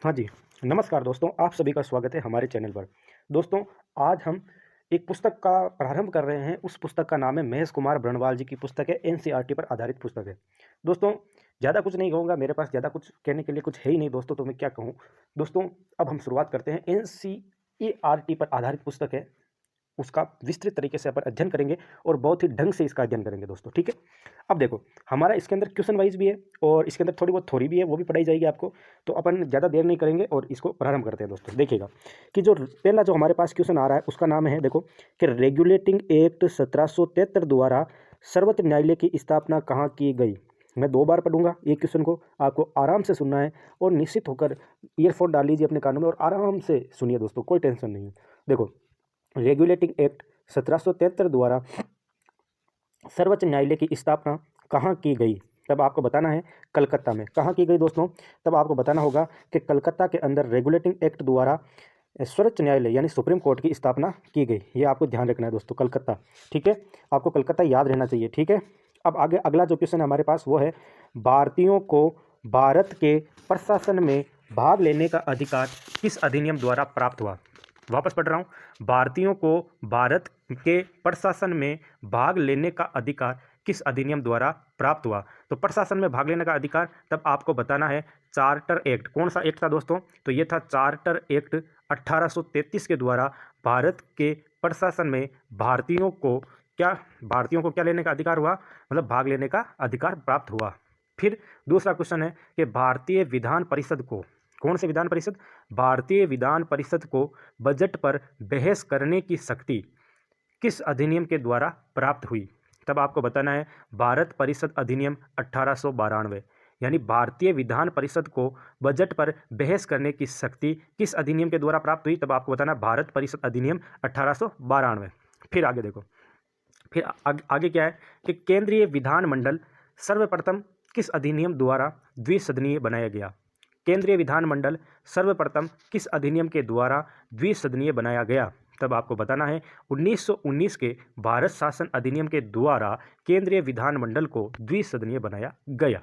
हाँ जी, नमस्कार दोस्तों, आप सभी का स्वागत है हमारे चैनल पर। दोस्तों, आज हम एक पुस्तक का प्रारंभ कर रहे हैं। उस पुस्तक का नाम है महेश कुमार बरनवाल जी की पुस्तक है, एनसीईआरटी पर आधारित पुस्तक है। दोस्तों, ज़्यादा कुछ नहीं कहूँगा, मेरे पास ज़्यादा कुछ कहने के लिए कुछ है ही नहीं दोस्तों, तो मैं क्या कहूँ। दोस्तों, अब हम शुरुआत करते हैं। एनसीईआरटी पर आधारित पुस्तक है, उसका विस्तृत तरीके से अपन अध्ययन करेंगे और बहुत ही ढंग से इसका अध्ययन करेंगे दोस्तों, ठीक है। अब देखो, हमारा इसके अंदर क्वेश्चन वाइज भी है और इसके अंदर थोड़ी बहुत थ्योरी भी है, वो भी पढ़ाई जाएगी आपको। तो अपन ज़्यादा देर नहीं करेंगे और इसको प्रारंभ करते हैं दोस्तों। देखिएगा कि जो पहला जो हमारे पास क्वेश्चन आ रहा है उसका नाम है, देखो, कि रेगुलेटिंग एक्ट 1773 द्वारा सर्वोच्च न्यायालय की स्थापना कहाँ की गई। मैं 2 बार पढ़ूंगा एक क्वेश्चन को, आपको आराम से सुनना है और निश्चित होकर ईयरफोन डाल लीजिए अपने कानों में और आराम से सुनिए दोस्तों, कोई टेंशन नहीं है। देखो, रेगुलेटिंग एक्ट 1773 द्वारा सर्वोच्च न्यायालय की स्थापना कहाँ की गई, तब आपको बताना है कलकत्ता में। कहाँ की गई दोस्तों, तब आपको बताना होगा कि कलकत्ता के अंदर रेगुलेटिंग एक्ट द्वारा सर्वोच्च न्यायालय यानी सुप्रीम कोर्ट की स्थापना की गई। ये आपको ध्यान रखना है दोस्तों, कलकत्ता, ठीक है। आपको कलकत्ता याद रहना चाहिए, ठीक है। अब आगे अगला जो क्वेश्चन है हमारे पास वो है, भारतीयों को भारत के प्रशासन में भाग लेने का अधिकार किस अधिनियम द्वारा प्राप्त हुआ। वापस पढ़ रहा हूँ, भारतीयों को भारत के प्रशासन में भाग लेने का अधिकार किस अधिनियम द्वारा प्राप्त हुआ। तो प्रशासन में भाग लेने का अधिकार तब आपको बताना है चार्टर एक्ट। कौन सा एक्ट था दोस्तों, तो ये था चार्टर एक्ट 1833 के द्वारा भारत के प्रशासन में भारतीयों को क्या लेने का अधिकार हुआ, मतलब भाग लेने का अधिकार प्राप्त हुआ। फिर दूसरा क्वेश्चन है कि भारतीय विधान परिषद को, कौन से विधान परिषद, भारतीय विधान परिषद को बजट पर बहस करने की शक्ति किस अधिनियम के द्वारा प्राप्त हुई। तब आपको बताना है भारत परिषद अधिनियम 1892, यानी भारतीय विधान परिषद को बजट पर बहस करने की शक्ति किस अधिनियम के द्वारा प्राप्त हुई। तब आपको बताना भारत परिषद अधिनियम 1892। फिर आगे देखो, फिर आगे क्या है कि केंद्रीय विधानमंडल सर्वप्रथम किस अधिनियम द्वारा द्विसदनीय बनाया गया। केंद्रीय विधानमंडल सर्वप्रथम किस अधिनियम के द्वारा द्विसदनीय बनाया गया। तब आपको बताना है 1919 के भारत शासन अधिनियम के द्वारा केंद्रीय विधानमंडल को द्विसदनीय बनाया गया।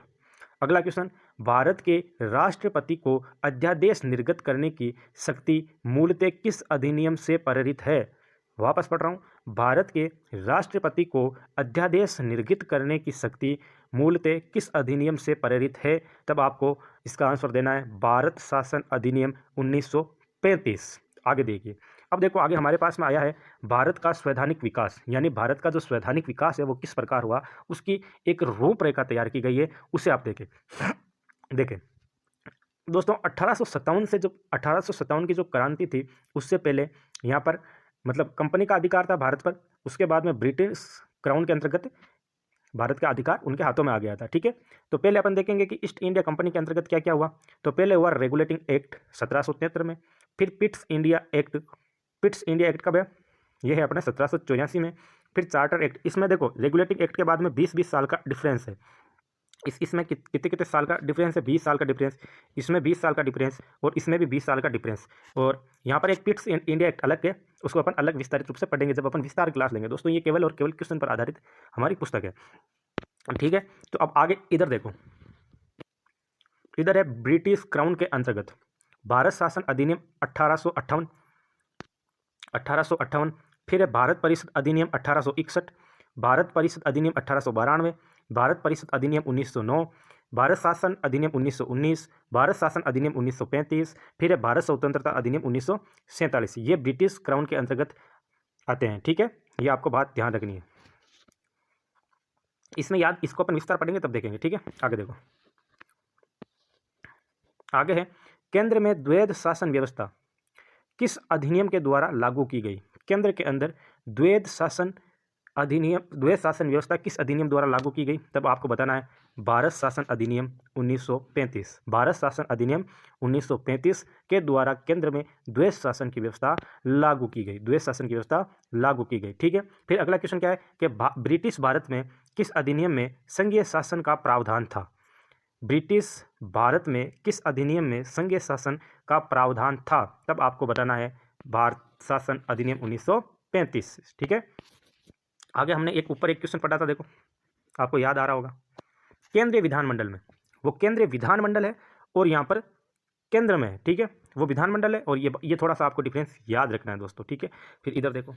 अगला क्वेश्चन, भारत के राष्ट्रपति को अध्यादेश निर्गत करने की शक्ति मूलतः किस अधिनियम से प्रेरित है। वापस पढ़ रहा हूँ, भारत के राष्ट्रपति को अध्यादेश निर्गत करने की शक्ति मूलतः किस अधिनियम से प्रेरित है। तब आपको इसका आंसर देना है भारत शासन अधिनियम 1935। आगे देखिए, अब देखो आगे हमारे पास में आया है भारत का संवैधानिक विकास, यानी भारत का जो संवैधानिक विकास है वो किस प्रकार हुआ, उसकी एक रूपरेखा तैयार की गई है, उसे आप देखें। देखें दोस्तों, 1857 की जो क्रांति थी उससे पहले यहाँ पर मतलब कंपनी का अधिकार था भारत पर। उसके बाद में ब्रिटिश क्राउन के अंतर्गत भारत का अधिकार उनके हाथों में आ गया था, ठीक है। तो पहले अपन देखेंगे कि ईस्ट इंडिया कंपनी के अंतर्गत क्या क्या हुआ। तो पहले हुआ रेगुलेटिंग एक्ट 1773 में, फिर पिट्स इंडिया एक्ट कब है, ये है अपने 1784 में। फिर चार्टर एक्ट, इसमें देखो रेगुलेटिंग एक्ट के बाद में 20-20 साल का डिफरेंस है। इसमें कितने कितने साल का डिफरेंस है, 20 साल का डिफरेंस, इसमें 20 साल का डिफरेंस और इसमें भी 20 साल का डिफरेंस। और यहाँ पर एक पिट्स इंडिया एक्ट अलग है, उसको अपन अलग विस्तारित रूप से पढ़ेंगे जब अपन विस्तार क्लास लेंगे दोस्तों। ये केवल और केवल क्वेश्चन पर आधारित हमारी पुस्तक है, ठीक है। तो अब आगे इधर देखो, इधर है ब्रिटिश क्राउन के अंतर्गत भारत शासन अधिनियम 1858। फिर है भारत परिषद अधिनियम 1861, भारत परिषद अधिनियम 1892, भारत परिषद अधिनियम 1909, भारत शासन अधिनियम 1919, भारत शासन अधिनियम 1935, फिर है भारत स्वतंत्रता अधिनियम 1947। ये ब्रिटिश क्राउन के अंतर्गत आते हैं, ठीक है। ये आपको बात ध्यान रखनी है, इसमें याद, इसको अपन विस्तार पढ़ेंगे तब देखेंगे, ठीक है। आगे देखो, आगे है केंद्र में द्वैध शासन व्यवस्था किस अधिनियम के द्वारा लागू की गई। केंद्र के अंदर द्वैध शासन व्यवस्था किस अधिनियम द्वारा लागू की गई। तब आपको बताना है भारत शासन अधिनियम 1935। भारत शासन अधिनियम 1935 के द्वारा केंद्र में द्वैध शासन की व्यवस्था लागू की गई, द्वैध शासन की व्यवस्था लागू की गई, ठीक है। फिर अगला क्वेश्चन क्या है कि ब्रिटिश भारत में किस अधिनियम में संघीय शासन का प्रावधान था। ब्रिटिश भारत में किस अधिनियम में संघीय शासन का प्रावधान था। तब आपको बताना है भारत शासन अधिनियम 1935, ठीक है। आगे हमने एक ऊपर एक क्वेश्चन पढ़ा था, देखो आपको याद आ रहा होगा, केंद्रीय विधानमंडल में, वो केंद्रीय विधानमंडल है और यहाँ पर केंद्र में है, ठीक है, वो विधानमंडल है। और ये थोड़ा सा आपको डिफरेंस याद रखना है दोस्तों, ठीक है। फिर इधर देखो,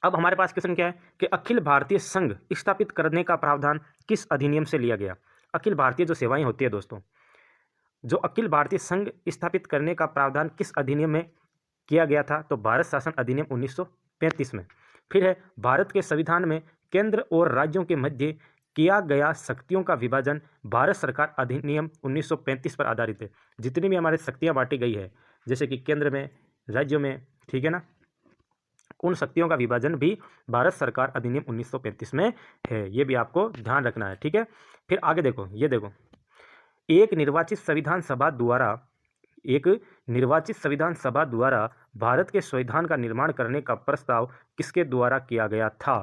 अब हमारे पास क्वेश्चन क्या है कि अखिल भारतीय संघ स्थापित करने का प्रावधान किस अधिनियम से लिया गया। अखिल भारतीय जो सेवाएं होती है दोस्तों, जो अखिल भारतीय संघ स्थापित करने का प्रावधान किस अधिनियम में किया गया था, तो भारत शासन अधिनियम 1935 में। फिर है, भारत के संविधान में केंद्र और राज्यों के मध्य किया गया शक्तियों का विभाजन भारत सरकार अधिनियम 1935 पर आधारित है। जितनी भी हमारे शक्तियां बांटी गई है, जैसे कि केंद्र में, राज्यों में, ठीक है ना, उन शक्तियों का विभाजन भी भारत सरकार अधिनियम 1935 में है। ये भी आपको ध्यान रखना है, ठीक है। फिर आगे देखो, ये देखो, एक निर्वाचित संविधान सभा द्वारा एक निर्वाचित संविधान सभा द्वारा भारत के संविधान का निर्माण करने का प्रस्ताव किसके द्वारा किया गया था।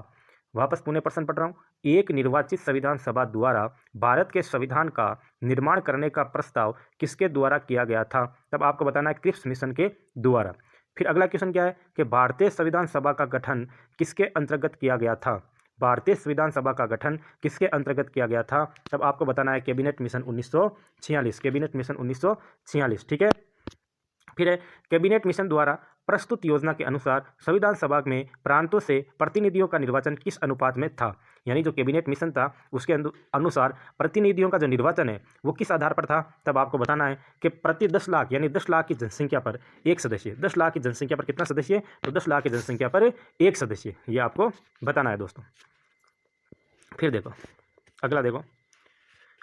वापस पुनः प्रश्न पढ़ रहा हूं, एक निर्वाचित संविधान सभा द्वारा भारत के संविधान का निर्माण करने का प्रस्ताव किसके द्वारा किया गया था। तब आपको बताना है क्रिप्स मिशन के द्वारा। फिर अगला क्वेश्चन क्या है कि भारतीय संविधान सभा का गठन किसके अंतर्गत किया गया था। भारतीय संविधान सभा का गठन किसके अंतर्गत किया गया था। तब आपको बताना है कैबिनेट मिशन 1946, कैबिनेट मिशन 1946, ठीक है। फिर है, कैबिनेट मिशन द्वारा प्रस्तुत योजना के अनुसार संविधान सभा में प्रांतों से प्रतिनिधियों का निर्वाचन किस अनुपात में था। यानी जो कैबिनेट मिशन था उसके अनुसार प्रतिनिधियों का जो निर्वाचन है वो किस आधार पर था। तब आपको बताना है कि प्रति 10 लाख, यानी 10 लाख की जनसंख्या पर एक सदस्य। 10 लाख की जनसंख्या पर कितना सदस्य, तो 10 लाख की जनसंख्या पर एक सदस्य, ये आपको बताना है दोस्तों। फिर देखो, अगला देखो,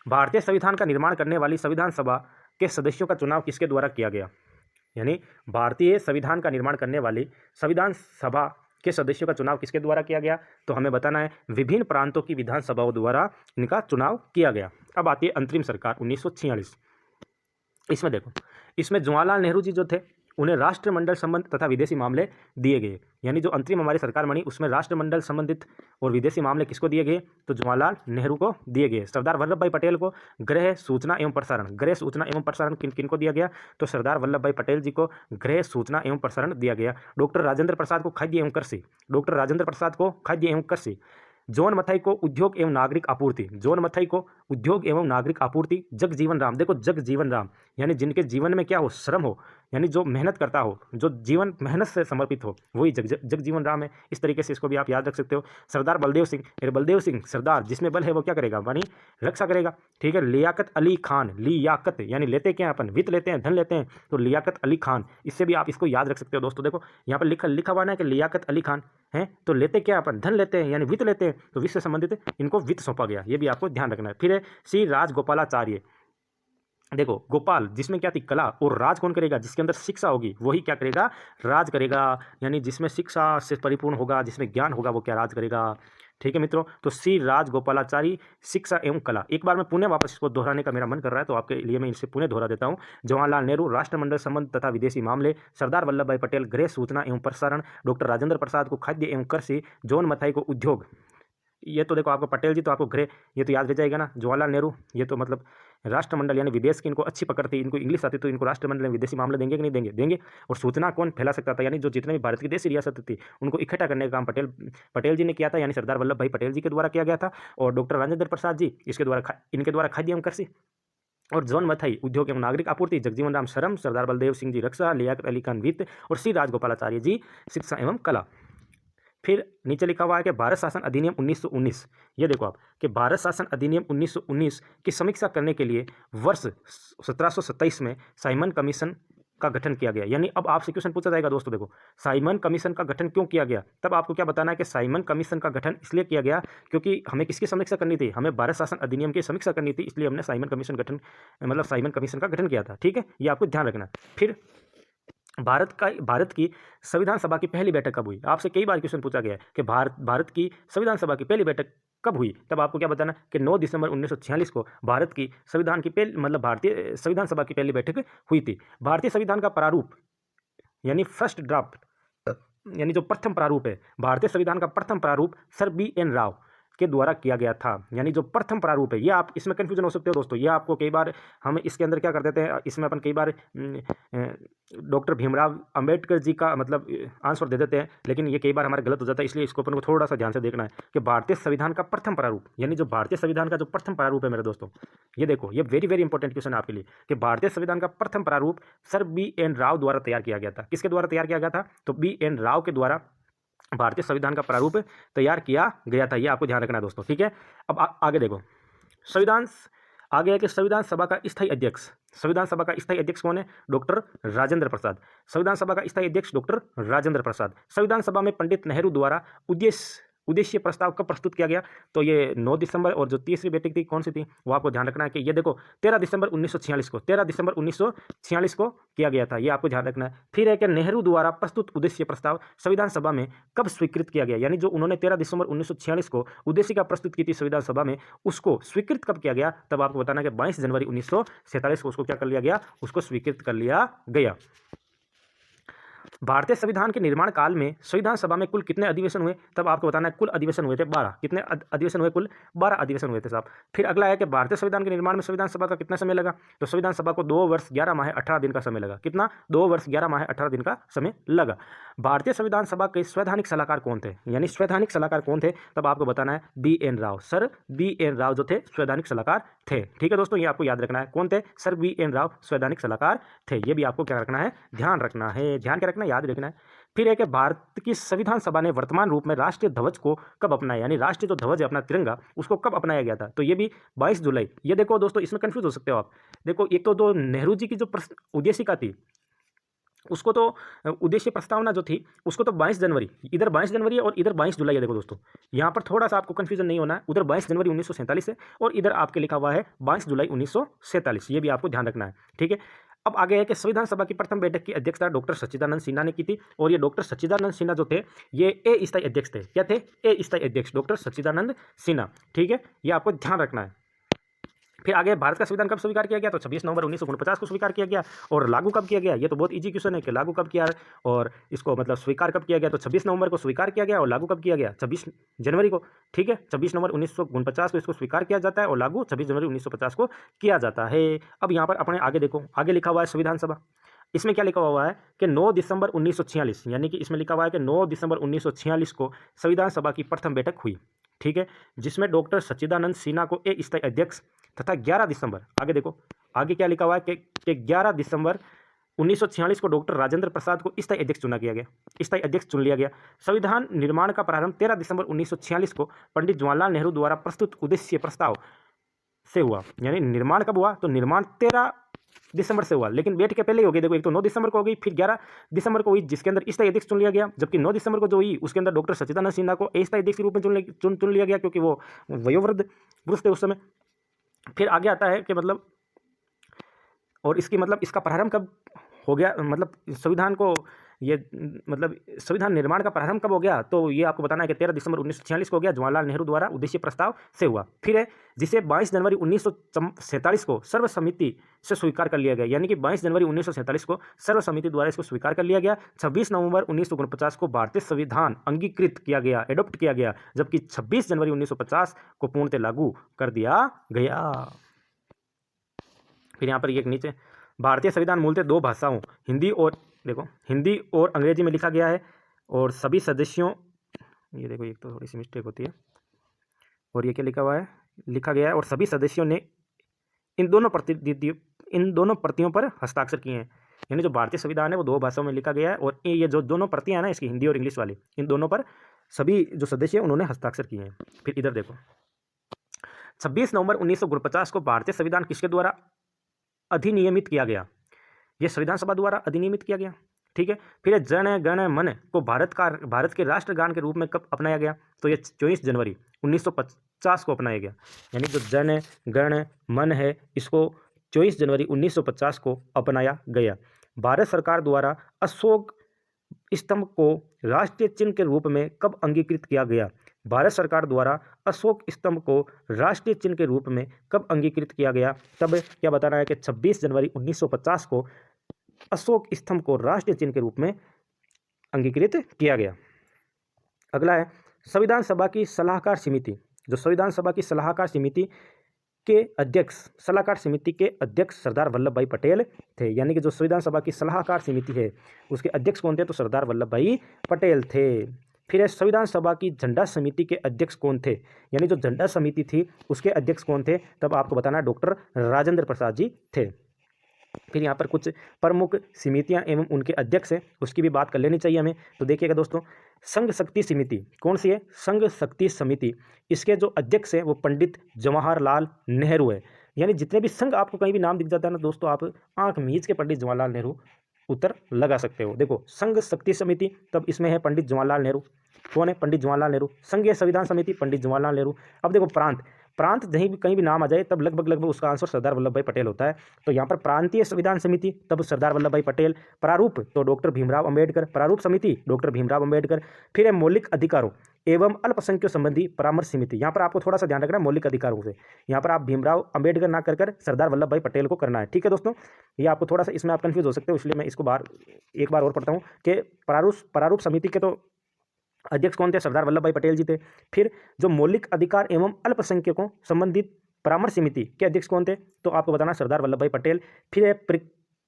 भारतीय संविधान का निर्माण करने वाली संविधान सभा के सदस्यों का चुनाव किसके द्वारा किया गया। यानी भारतीय संविधान का निर्माण करने वाली संविधान सभा के सदस्यों का चुनाव किसके द्वारा किया गया, तो हमें बताना है विभिन्न प्रांतों की विधानसभाओं द्वारा इनका चुनाव किया गया। अब आती है अंतरिम सरकार 1946। इसमें देखो, इसमें जवाहरलाल नेहरू जी जो थे उन्हें राष्ट्रमंडल संबंध तथा विदेशी मामले दिए गए। यानी जो अंतरिम हमारी सरकार बनी उसमें राष्ट्रमंडल संबंधित और विदेशी मामले किसको दिए गए, तो जवाहरलाल नेहरू को दिए गए। सरदार वल्लभ भाई पटेल को गृह सूचना एवं प्रसारण, गृह सूचना एवं प्रसारण किन को दिया गया, तो सरदार वल्लभ भाई पटेल जी को गृह सूचना एवं प्रसारण दिया गया। डॉक्टर राजेंद्र प्रसाद को खाद्य एवं कृषि, डॉक्टर राजेंद्र प्रसाद को खाद्य एवं कृषि। जॉन मथाई को उद्योग एवं नागरिक आपूर्ति, जॉन मथाई को उद्योग एवं नागरिक आपूर्ति। जगजीवन राम, देखो जगजीवन राम यानी जिनके जीवन में क्या हो, श्रम हो, यानी जो मेहनत करता हो, जो जीवन मेहनत से समर्पित हो, वही जगजीवन राम है। इस तरीके से इसको भी आप याद रख सकते हो। सरदार बलदेव सिंह, बलदेव सिंह सरदार, जिसमें बल है वो क्या करेगा, वाणी रक्षा करेगा, ठीक है। लियाकत अली खान, लियाकत यानी लेते क्या अपन, वित्त लेते हैं, धन लेते हैं, तो लियाकत अली खान, इससे भी आप इसको याद रख सकते हो दोस्तों। देखो यहाँ पर लिखा हुआ है कि लियाकत अली खान है, तो लेते क्या अपन, धन लेते हैं यानी वित्त लेते हैं, तो वित्त से संबंधित इनको वित्त सौंपा गया। ये भी आपको ध्यान रखना है। फिर है श्री राजगोपालाचार्य, देखो गोपाल जिसमें क्या थी, कला, और राज कौन करेगा, जिसके अंदर शिक्षा होगी वही क्या करेगा, राज करेगा। यानी जिसमें शिक्षा से परिपूर्ण होगा, जिसमें ज्ञान होगा, वो क्या राज करेगा, ठीक है मित्रों। तो श्री राजगोपालाचारी, शिक्षा एवं कला। एक बार मैं पुनः वापस इसको दोहराने का मेरा मन कर रहा है, तो आपके लिए मैं इसे पुनः दोहरा देता हूँ। जवाहरलाल नेहरू राष्ट्रमंडल संबंध तथा विदेशी मामले, सरदार वल्लभ भाई पटेल गृह सूचना एवं प्रसारण, डॉक्टर राजेंद्र प्रसाद को खाद्य एवं कृषि, जॉन मथाई को उद्योग, ये तो देखो आपको पटेल जी तो आपको गृह, ये तो याद रह जाएगा ना। जवाहरलाल नेहरू ये तो मतलब राष्ट्रमंडल यानी विदेश की इनको अच्छी पकड़ थी, इनको इंग्लिश आती, तो इनको राष्ट्रमंडल में विदेशी मामले देंगे कि नहीं देंगे, देंगे। और सूचना कौन फैला सकता था, यानी जो जितने भी भारत की देशी रियासत थी उनको इकट्ठा करने का काम पटेल जी ने किया था, यानी सरदार वल्लभ भाई पटेल जी के द्वारा किया गया था। और डॉक्टर राजेंद्र प्रसाद जी इसके द्वारा, इनके द्वारा खाद्य एवं कृषि, और जॉन मथाई उद्योग एवं नागरिक आपूर्ति, जगजीवन राम श्रम, सरदार बलदेव सिंह जी रक्षा, लियाकत अली खान वित्त, और श्री राजगोपालाचार्य जी शिक्षा एवं कला। फिर नीचे लिखा हुआ है कि भारत शासन अधिनियम 1919, ये देखो आप कि भारत शासन अधिनियम 1919 की समीक्षा करने के लिए वर्ष 1727 में साइमन कमीशन का गठन किया गया। यानी अब आपसे क्वेश्चन पूछा जाएगा दोस्तों, देखो साइमन कमीशन का गठन क्यों किया गया, तब आपको क्या बताना है कि साइमन कमीशन का गठन इसलिए किया गया क्योंकि हमें किसकी समीक्षा करनी थी, हमें भारत शासन अधिनियम की समीक्षा करनी थी, इसलिए हमने साइमन कमीशन गठन, मतलब साइमन कमीशन का गठन किया था, ठीक है, ये आपको ध्यान रखना। फिर भारत की संविधान सभा की पहली बैठक कब हुई, आपसे कई बार क्वेश्चन पूछा गया है कि भारत की संविधान सभा की पहली बैठक कब हुई, तब आपको क्या बताना कि 9 दिसंबर 1946 को भारत की संविधान की पहली, मतलब भारतीय संविधान सभा की पहली बैठक हुई थी। भारतीय संविधान का प्रारूप यानी फर्स्ट ड्राफ्ट, यानी जो प्रथम प्रारूप है, भारतीय संविधान का प्रथम प्रारूप सर बी एन राव, के द्वारा किया गया था। यानी जो प्रथम प्रारूप है, ये आप इसमें कन्फ्यूजन हो सकते हो दोस्तों, ये आपको कई बार हम इसके अंदर क्या कर देते हैं, इसमें अपन कई बार डॉक्टर भीमराव अंबेडकर जी का मतलब आंसर दे देते हैं, लेकिन ये कई बार हमारे गलत हो जाता है, इसलिए इसको अपन को थोड़ा सा ध्यान से देखना है कि भारतीय संविधान का प्रथम प्रारूप, यानी जो भारतीय संविधान का जो प्रथम प्रारूप है मेरे दोस्तों, ये देखो, ये वेरी वेरी इंपॉर्टेंट क्वेश्चन है आपके लिए कि भारतीय संविधान का प्रथम प्रारूप सर बी.एन. राव द्वारा तैयार किया गया था। किसके द्वारा तैयार किया गया था? तो बी.एन. राव के द्वारा भारतीय संविधान का प्रारूप तैयार किया गया था। ये आपको ध्यान रखना है दोस्तों, ठीक है। अब आगे देखो, संविधान आगे है कि संविधान सभा का स्थायी अध्यक्ष, संविधान सभा का स्थायी अध्यक्ष कौन है? डॉक्टर राजेंद्र प्रसाद। संविधान सभा का स्थायी अध्यक्ष डॉक्टर राजेंद्र प्रसाद। संविधान सभा में पंडित नेहरू द्वारा उद्देश्य प्रस्ताव कब प्रस्तुत किया गया? तो ये 9 दिसंबर, और जो तीसरी बैठक थी कौन सी थी वो आपको ध्यान रखना है कि ये देखो 13 दिसंबर 1946 को, 13 दिसंबर 1946 को किया गया था। ये आपको ध्यान रखना है। फिर है कि नेहरू द्वारा प्रस्तुत उद्देश्य प्रस्ताव संविधान सभा में कब स्वीकृत किया गया? यानी जो उन्होंने 13 दिसंबर 1946 को उद्देश्य का प्रस्तुत की थी संविधान सभा में, उसको स्वीकृत कब किया गया? तब आपको बताना है कि 22 जनवरी 1947 को उसको क्या कर लिया गया? उसको स्वीकृत कर लिया गया। भारतीय संविधान के निर्माण काल में संविधान सभा में कुल कितने अधिवेशन हुए? तब आपको बताना है कुल अधिवेशन हुए थे 12। कितने अधिवेशन हुए? कुल 12 अधिवेशन हुए थे साहब। फिर अगला है कि भारतीय संविधान के निर्माण में संविधान सभा का कितना समय लगा? तो संविधान सभा को 2 वर्ष 11 माह 18 दिन का समय लगा। कितना? 2 वर्ष 11 माह 18 दिन का समय लगा। भारतीय संविधान सभा के संवैधानिक सलाहकार कौन थे? यानी संवैधानिक सलाहकार कौन थे? तब आपको बताना है BN. Rao. Sir BN. Rao जो थे संवैधानिक सलाहकार थे। ठीक है दोस्तों, ये आपको याद रखना है। कौन थे? Sir BN. राव संवैधानिक सलाहकार थे। ये भी आपको क्या रखना है? ध्यान रखना है। ध्यान क्या रखना है? याद रखना है। फिर है कि भारत की संविधान सभा ने वर्तमान रूप में राष्ट्रीय ध्वज को कब अपनाया? यानी राष्ट्रीय जो ध्वज है अपना तिरंगा, उसको कब अपनाया गया था? तो ये भी 22 जुलाई। ये देखो दोस्तों, इसमें कंफ्यूज हो सकते हो आप। देखो, एक तो नेहरू जी की जो उद्देशिका थी, उसको तो उद्देश्य प्रस्तावना जो थी उसको तो 22 जनवरी, इधर 22 जनवरी है और इधर 22 जुलाई है। देखो दोस्तों, यहाँ पर थोड़ा सा आपको कंफ्यूजन नहीं होना है। उधर 22 जनवरी 1947 है और इधर आपके लिखा हुआ है 22 जुलाई 1947। ये भी आपको ध्यान रखना है, ठीक है। अब आगे है कि संविधान सभा की प्रथम बैठक की अध्यक्षता डॉक्टर सच्चिदानंद सिन्हा ने की थी, और ये डॉक्टर सच्चिदानंद सिन्हा जो थे ये अस्थायी अध्यक्ष थे। क्या थे? अस्थायी अध्यक्ष डॉक्टर सच्चिदानंद सिन्हा, ठीक है। ये आपको ध्यान रखना है। फिर आगे भारत का संविधान कब स्वीकार किया गया? तो 26 नवंबर 1949 को स्वीकार किया गया। और लागू कब किया गया? ये तो बहुत इजी क्वेश्चन है कि लागू कब किया और इसको मतलब स्वीकार कब किया गया। तो 26 नवंबर को स्वीकार किया गया और लागू कब किया गया? 26 जनवरी को, ठीक है। 26 नवंबर 1949 को इसको स्वीकार किया जाता है और लागू 26 जनवरी 1950 को किया जाता है। अब यहाँ पर अपने आगे देखो, आगे लिखा हुआ है संविधान सभा। इसमें क्या लिखा हुआ है कि 9 दिसंबर 1946, यानी कि इसमें लिखा हुआ है कि 9 दिसंबर 1946 को संविधान सभा की प्रथम बैठक हुई, ठीक है, जिसमें डॉक्टर सच्चिदानंद सिन्हा को अस्थायी अध्यक्ष तथा 11 दिसंबर, आगे देखो आगे क्या लिखा हुआ है कि 11 दिसंबर 1946 को डॉक्टर राजेंद्र प्रसाद को स्थायी अध्यक्ष चुना गया गया, स्थायी अध्यक्ष चुन लिया गया। संविधान निर्माण का प्रारंभ 13 दिसंबर 1946 को पंडित जवाहरलाल नेहरू द्वारा प्रस्तुत उद्देश्य प्रस्ताव से हुआ। यानी निर्माण कब हुआ? तो निर्माण 13 दिसंबर से हुआ, लेकिन बैठ के पहले ही हो गई। देखो, एक तो 9 दिसंबर को हो गई, फिर 11 दिसंबर को हुई, जिसके अंदर स्थायी अध्यक्ष चुन लिया गया। जबकि 9 दिसंबर को जो हुई उसके अंदर डॉक्टर सच्चिदानंद सिन्हा को अस्थायी अध्यक्ष के रूप में चुन लिया गया, क्योंकि वो वयोवृद्ध पुरुष थे उस समय। फिर आगे आता है कि मतलब, और इसकी मतलब इसका प्रारंभ कब हो गया, मतलब संविधान को ये मतलब संविधान निर्माण का प्रारंभ कब हो गया? तो ये आपको बताना है कि 13 दिसंबर 1946 को हो गया, जवाहरलाल नेहरू द्वारा उद्देश्य प्रस्ताव से हुआ। फिर है जिसे 22 जनवरी 1947 को सर्वसम्मति से स्वीकार कर लिया गया। यानी कि 22 जनवरी 1947 को सर्वसम्मति द्वारा इसको स्वीकार कर लिया गया। 26 नवंबर 1949 को भारतीय संविधान अंगीकृत किया गया, एडॉप्ट किया गया, जबकि 26 जनवरी 1950 को पूर्णतः लागू कर दिया गया। फिर यहाँ पर एक नीचे, भारतीय संविधान मूलतः 2 भाषाओं हिंदी और, देखो, हिंदी और अंग्रेजी में लिखा गया है, और सभी सदस्यों, ये देखो एक तो थोड़ी सी मिस्टेक होती है, और ये क्या लिखा हुआ है, लिखा गया है और सभी सदस्यों ने इन दोनों प्रतियों पर हस्ताक्षर किए हैं। यानी जो भारतीय संविधान है वो 2 भाषाओं में लिखा गया है, और ये जो दोनों प्रतियां हैं ना इसकी, हिंदी और इंग्लिश वाली, इन दोनों पर सभी जो सदस्य हैं उन्होंने हस्ताक्षर किए हैं। फिर इधर देखो, 26 नवंबर 1949 को भारतीय संविधान किसके द्वारा अधिनियमित किया गया? यह संविधान सभा द्वारा अधिनियमित किया गया, ठीक है। फिर जन गण मन को भारत के राष्ट्रगान के रूप में कब अपनाया गया? तो ये 24 जनवरी 1950 को अपनाया गया। यानी जो जन गण मन है इसको 24 जनवरी 1950 को अपनाया गया। भारत सरकार द्वारा अशोक स्तंभ को राष्ट्रीय चिन्ह के रूप में कब अंगीकृत किया गया? भारत सरकार द्वारा अशोक स्तंभ को राष्ट्रीय चिन्ह के रूप में कब अंगीकृत किया गया? तब क्या बताना है कि 26 जनवरी 1950 को अशोक स्तंभ को राष्ट्रीय चिन्ह के रूप में अंगीकृत किया गया। अगला है संविधान सभा की सलाहकार समिति। जो संविधान सभा की सलाहकार समिति के अध्यक्ष सरदार वल्लभ भाई पटेल थे। यानी कि जो संविधान सभा की सलाहकार समिति है उसके अध्यक्ष कौन थे? तो सरदार वल्लभ भाई पटेल थे। फिर है संविधान सभा की झंडा समिति के अध्यक्ष कौन थे? यानी जो झंडा समिति थी उसके अध्यक्ष कौन थे? तब आपको बताना डॉक्टर राजेंद्र प्रसाद जी थे। फिर यहाँ पर कुछ प्रमुख समितियाँ एवं उनके अध्यक्ष हैं, उसकी भी बात कर लेनी चाहिए हमें। तो देखिएगा दोस्तों, संघ शक्ति समिति कौन सी है? संघ शक्ति समिति। इसके जो अध्यक्ष हैं वो पंडित जवाहरलाल नेहरू है। यानी जितने भी संघ आपको कहीं भी नाम दिख जाता है ना दोस्तों, आप आंख मीच के पंडित जवाहरलाल नेहरू उत्तर लगा सकते हो। देखो, संघ शक्ति समिति, तब इसमें है पंडित जवाहरलाल नेहरू। कौन है? पंडित जवाहरलाल नेहरू। संघीय संविधान समिति, पंडित जवाहरलाल नेहरू। अब देखो, प्रांत कहीं भी नाम आ जाए तब लगभग उसका आंसर सरदार वल्लभ भाई पटेल होता है। तो यहाँ पर प्रांतीय संविधान समिति, तब सरदार वल्लभ भाई पटेल। प्रारूप तो डॉक्टर भीमराव अंबेडकर। प्रारूप समिति डॉक्टर भीमराव अंबेडकर। फिर है मौलिक अधिकारों एवं अल्पसंख्यकों संबंधी परामर्श समिति। यहाँ पर आपको थोड़ा सा ध्यान रखना है मौलिक अधिकारों से। यहाँ पर आप भीमराव अंबेडकर ना कर सरदार वल्लभ भाई पटेल को करना है। ठीक है दोस्तों, ये आपको थोड़ा सा इसमें आप कंफ्यूज हो सकते हो, इसलिए मैं इसको एक बार और पढ़ता हूँ कि प्रारूप समिति के तो अध्यक्ष कौन थे? सरदार वल्लभ भाई पटेल जी थे। फिर जो मौलिक अधिकार एवं अल्पसंख्यकों संबंधित परामर्श समिति के अध्यक्ष कौन थे? तो आपको बताना सरदार वल्लभ भाई पटेल। फिर है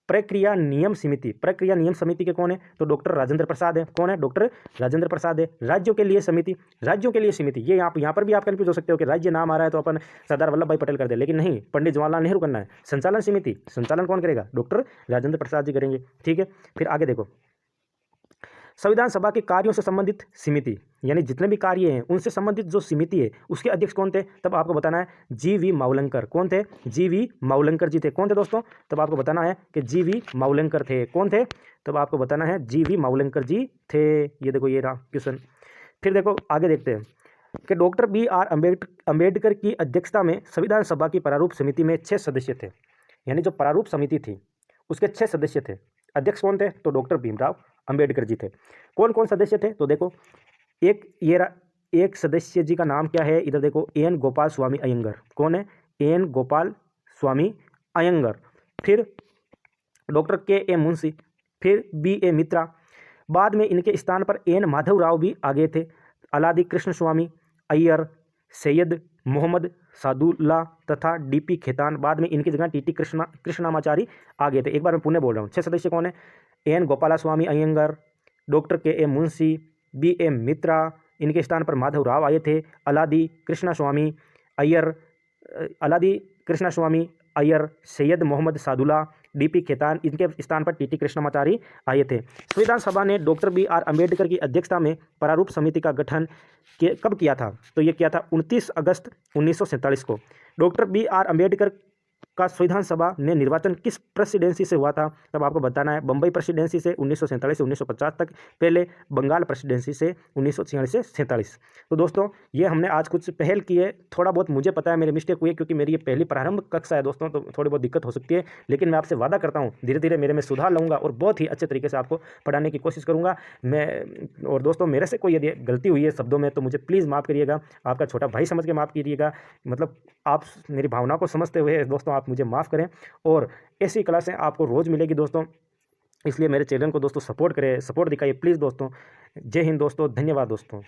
प्रक्रिया नियम समिति। प्रक्रिया नियम समिति के कौन है? तो डॉक्टर राजेंद्र प्रसाद है। कौन है? डॉक्टर राजेंद्र प्रसाद है। राज्यों के लिए समिति, राज्यों के लिए समिति, ये यहाँ पर भी आप कंफ्यूज हो सकते हो कि राज्य नाम आ रहा है तो अपन सरदार वल्लभ भाई पटेल कर दे, लेकिन नहीं, पंडित जवाहरलाल नेहरू करना है। संचालन समिति, संचालन कौन करेगा? डॉक्टर राजेंद्र प्रसाद जी करेंगे। ठीक है, फिर आगे देखो, संविधान सभा के कार्यों से संबंधित समिति, यानी जितने भी कार्य हैं उनसे संबंधित जो समिति है उसके अध्यक्ष कौन थे? तब आपको बताना है जी.वी. मावलंकर। कौन थे? जी.वी. मावलंकर जी थे। कौन थे दोस्तों? तब आपको बताना है कि जी.वी. मावलंकर थे। कौन थे? तब आपको बताना है जी.वी. मावलंकर जी थे। ये देखो, ये रहा क्वेश्चन। फिर देखो आगे देखते हैं कि डॉक्टर B.R. अम्बेडकर की अध्यक्षता में संविधान सभा की प्रारूप समिति में 6 सदस्य थे। यानी जो प्रारूप समिति थी उसके 6 सदस्य थे। अध्यक्ष कौन थे? तो डॉक्टर भीमराव अंबेडकर जी थे। कौन कौन सदस्य थे? तो देखो, एक सदस्य जी का नाम क्या है? इधर देखो, एन गोपाल स्वामी अयंगर। कौन है? एन गोपाल स्वामी अयंगर। फिर डॉक्टर के मुंशी। फिर B.A. मित्रा। बाद में इनके स्थान पर एन माधवराव भी आ गए थे। अलादी कृष्ण स्वामी अय्यर, सैयद मोहम्मद सादुल्ला तथा D.P. खेतान। बाद में इनकी जगह T.T. कृष्णामाचारी आ गए थे। एक बार मैं पुनः बोल रहा हूँ, 6 सदस्य कौन है? एन गोपाला स्वामी अयंगर, डॉक्टर के मुंशी, B.A. मित्रा, इनके स्थान पर माधवराव आए थे। अलादी कृष्णा स्वामी अय्यर, सैयद मोहम्मद सादुल्ला, D.P. खेतान, इनके स्थान पर T.T. कृष्णामाचारी आए थे। संविधान सभा ने डॉक्टर B.R. अम्बेडकर की अध्यक्षता में प्रारूप समिति का गठन कब किया था? तो ये किया था 29 अगस्त 1947 को। Doctor B.R. अम्बेडकर का संविधान सभा ने निर्वाचन किस प्रेसिडेंसी से हुआ था? तब आपको बताना है बम्बई प्रेसिडेंसी से 1947 से 1950 तक, पहले बंगाल प्रेसिडेंसी से 1946 से 47। तो दोस्तों, ये हमने आज कुछ पहल की है। थोड़ा बहुत मुझे पता है मेरी मिस्टेक हुई है, क्योंकि मेरी ये पहली प्रारंभ कक्षा है दोस्तों, तो थोड़ी बहुत दिक्कत हो सकती है, लेकिन मैं आपसे वादा करता हूँ धीरे धीरे मेरे में सुधार लाऊंगा और बहुत ही अच्छे तरीके से आपको पढ़ाने की कोशिश करूँगा मैं। और दोस्तों, मेरे से कोई यदि गलती हुई है शब्दों में तो मुझे प्लीज़ माफ़ करिएगा। आपका छोटा भाई समझ के माफ़ कीजिएगा। मतलब आप मेरी भावना को समझते हुए दोस्तों आप मुझे माफ़ करें। और ऐसी क्लासें आपको रोज़ मिलेगी दोस्तों, इसलिए मेरे चैनल को दोस्तों सपोर्ट करें, सपोर्ट दिखाइए प्लीज़ दोस्तों। जय हिंद दोस्तों, धन्यवाद दोस्तों।